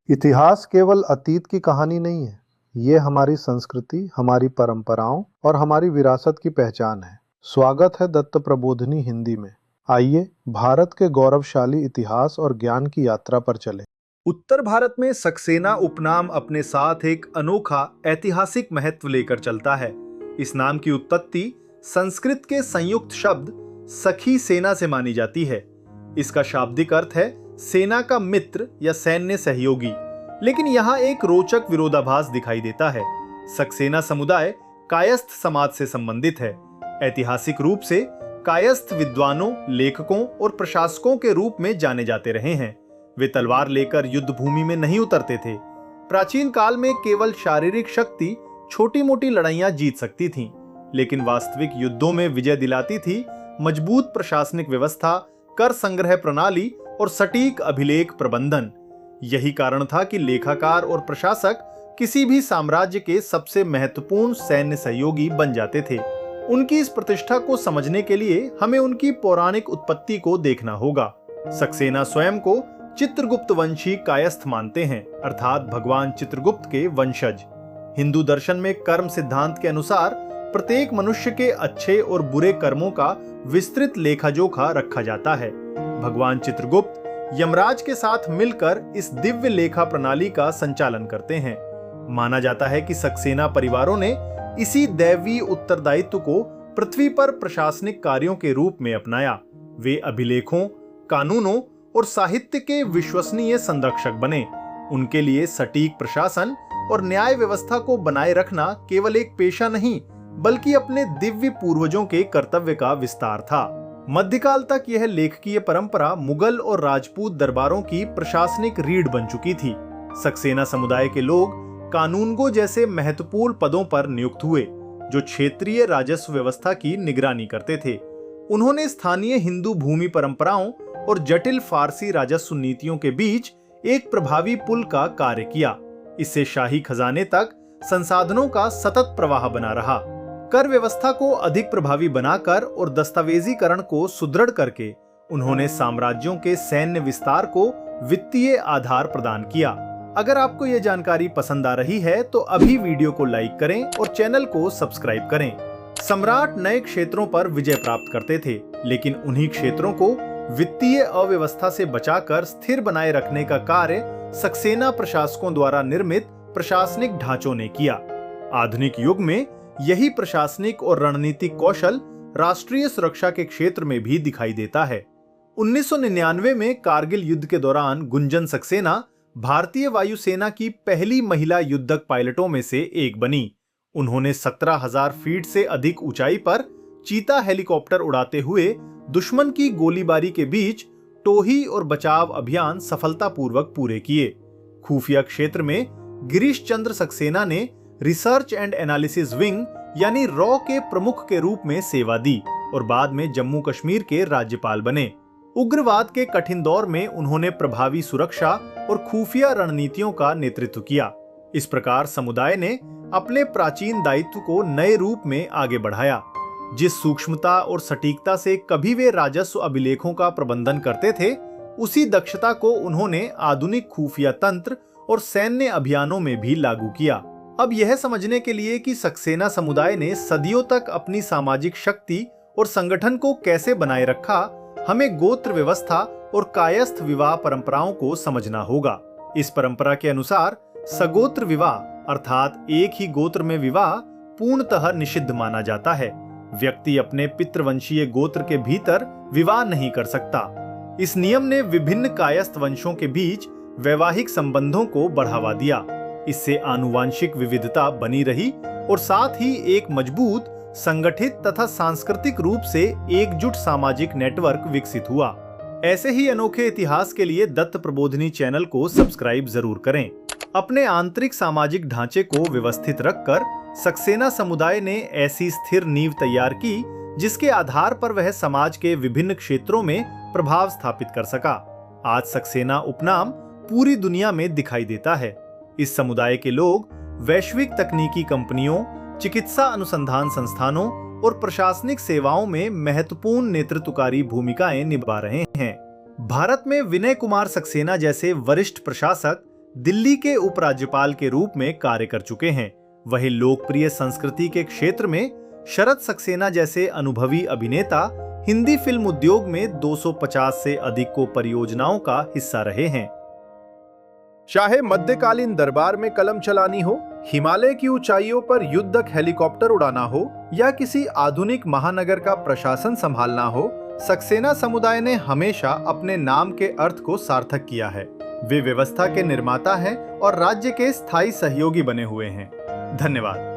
इतिहास केवल अतीत की कहानी नहीं है। ये हमारी संस्कृति, हमारी परंपराओं और हमारी विरासत की पहचान है। स्वागत है दत्त प्रबोधिनी हिंदी में। आइए भारत के गौरवशाली इतिहास और ज्ञान की यात्रा पर चलें। उत्तर भारत में सक्सेना उपनाम अपने साथ एक अनोखा ऐतिहासिक महत्व लेकर चलता है। इस नाम की उत्पत्ति संस्कृत के संयुक्त शब्द सखी सेना से मानी जाती है। इसका शाब्दिक अर्थ है सेना का मित्र या सैन्य सहयोगी। लेकिन यहाँ एक रोचक विरोधाभास दिखाई देता है। सक्सेना समुदाय कायस्थ समाज से संबंधित है। ऐतिहासिक रूप से कायस्थ विद्वानों, लेखकों और प्रशासकों के रूप में जाने जाते रहे हैं। वे तलवार लेकर युद्ध भूमि में नहीं उतरते थे। प्राचीन काल में केवल शारीरिक शक्ति छोटी मोटी लड़ाइयां जीत सकती थीं, लेकिन वास्तविक युद्धों में विजय दिलाती थी मजबूत प्रशासनिक व्यवस्था, कर संग्रह प्रणाली और सटीक अभिलेख प्रबंधन। यही कारण था कि लेखाकार और प्रशासक किसी भी साम्राज्य के सबसे महत्वपूर्ण सैन्य सहयोगी बन जाते थे। उनकी इस प्रतिष्ठा को समझने के लिए हमें उनकी पौराणिक उत्पत्ति को देखना होगा। सक्सेना स्वयं को चित्रगुप्त वंशी कायस्थ मानते हैं, अर्थात भगवान चित्रगुप्त के वंशज। हिंदू दर्शन में कर्म सिद्धांत के अनुसार प्रत्येक मनुष्य के अच्छे और बुरे कर्मों का विस्तृत लेखा जोखा रखा जाता है। भगवान चित्रगुप्त यमराज के साथ मिलकर इस दिव्य लेखा प्रणाली का संचालन करते हैं। माना जाता है कि सक्सेना परिवारों ने इसी दैवीय उत्तरदायित्व को पृथ्वी पर प्रशासनिक कार्यों के रूप में अपनाया। वे अभिलेखों, कानूनों और साहित्य के विश्वसनीय संरक्षक बने। उनके लिए सटीक प्रशासन और न्याय व्यवस्था को बनाए रखना केवल एक पेशा नहीं, बल्कि अपने दिव्य पूर्वजों के कर्तव्य का विस्तार था। मध्यकाल तक यह लेखकीय परंपरा मुगल और राजपूत दरबारों की प्रशासनिक रीढ़ बन चुकी थी। सक्सेना समुदाय के लोग कानूनगो जैसे महत्वपूर्ण पदों पर नियुक्त हुए, जो क्षेत्रीय राजस्व व्यवस्था की निगरानी करते थे। उन्होंने स्थानीय हिंदू भूमि परंपराओं और जटिल फारसी राजस्व नीतियों के बीच एक प्रभावी पुल का कार्य किया। इससे शाही खजाने तक संसाधनों का सतत प्रवाह बना रहा। कर व्यवस्था को अधिक प्रभावी बनाकर और दस्तावेजीकरण को सुदृढ़ करके उन्होंने साम्राज्यों के सैन्य विस्तार को वित्तीय आधार प्रदान किया। अगर आपको यह जानकारी पसंद आ रही है तो अभी वीडियो को लाइक करें और चैनल को सब्सक्राइब करें। सम्राट नए क्षेत्रों पर विजय प्राप्त करते थे, लेकिन उन्हीं क्षेत्रों को वित्तीय अव्यवस्था से बचाकर स्थिर बनाए रखने का कार्य सक्सेना प्रशासकों द्वारा निर्मित प्रशासनिक ढांचों ने किया। आधुनिक युग में यही प्रशासनिक और रणनीतिक कौशल राष्ट्रीय सुरक्षा के क्षेत्र में भी दिखाई देता है। 1999 में कारगिल युद्ध के दौरान गुंजन सक्सेना भारतीय वायुसेना की पहली महिला युद्धक पायलटों में से एक बनी। उन्होंने 17,000 फीट से अधिक ऊंचाई पर चीता हेलीकॉप्टर उड़ाते हुए दुश्मन की गोलीबारी के बीच टोही और बचाव अभियान सफलतापूर्वक पूरे किए। खुफिया क्षेत्र में गिरीश चंद्र सक्सेना ने रिसर्च एंड एनालिसिस विंग यानी रॉ के प्रमुख के रूप में सेवा दी और बाद में जम्मू कश्मीर के राज्यपाल बने। उग्रवाद के कठिन दौर में उन्होंने प्रभावी सुरक्षा और खुफिया रणनीतियों का नेतृत्व किया। इस प्रकार समुदाय ने अपने प्राचीन दायित्व को नए रूप में आगे बढ़ाया। जिस सूक्ष्मता और सटीकता से कभी वे राजस्व अभिलेखों का प्रबंधन करते थे, उसी दक्षता को उन्होंने आधुनिक खुफिया तंत्र और सैन्य अभियानों में भी लागू किया। अब यह समझने के लिए कि सक्सेना समुदाय ने सदियों तक अपनी सामाजिक शक्ति और संगठन को कैसे बनाए रखा, हमें गोत्र व्यवस्था और कायस्थ विवाह परंपराओं को समझना होगा। इस परंपरा के अनुसार सगोत्र विवाह अर्थात एक ही गोत्र में विवाह पूर्णतः निषिद्ध माना जाता है। व्यक्ति अपने पितृवंशीय गोत्र के भीतर विवाह नहीं कर सकता। इस नियम ने विभिन्न कायस्थ वंशों के बीच वैवाहिक संबंधों को बढ़ावा दिया। इससे आनुवांशिक विविधता बनी रही और साथ ही एक मजबूत, संगठित तथा सांस्कृतिक रूप से एकजुट सामाजिक नेटवर्क विकसित हुआ। ऐसे ही अनोखे इतिहास के लिए दत्त प्रबोधिनी चैनल को सब्सक्राइब जरूर करें। अपने आंतरिक सामाजिक ढांचे को व्यवस्थित रखकर सक्सेना समुदाय ने ऐसी स्थिर नींव तैयार की जिसके आधार पर वह समाज के विभिन्न क्षेत्रों में प्रभाव स्थापित कर सका। आज सक्सेना उपनाम पूरी दुनिया में दिखाई देता है। इस समुदाय के लोग वैश्विक तकनीकी कंपनियों, चिकित्सा अनुसंधान संस्थानों और प्रशासनिक सेवाओं में महत्वपूर्ण नेतृत्वकारी भूमिकाएं निभा रहे हैं। भारत में विनय कुमार सक्सेना जैसे वरिष्ठ प्रशासक दिल्ली के उपराज्यपाल के रूप में कार्य कर चुके हैं। वहीं लोकप्रिय संस्कृति के क्षेत्र में शरद सक्सेना जैसे अनुभवी अभिनेता हिंदी फिल्म उद्योग में 250 से अधिक को परियोजनाओं का हिस्सा रहे हैं। चाहे मध्यकालीन दरबार में कलम चलानी हो, हिमालय की ऊंचाइयों पर युद्धक हेलीकॉप्टर उड़ाना हो या किसी आधुनिक महानगर का प्रशासन संभालना हो, सक्सेना समुदाय ने हमेशा अपने नाम के अर्थ को सार्थक किया है। वे व्यवस्था के निर्माता हैं और राज्य के स्थायी सहयोगी बने हुए हैं। धन्यवाद।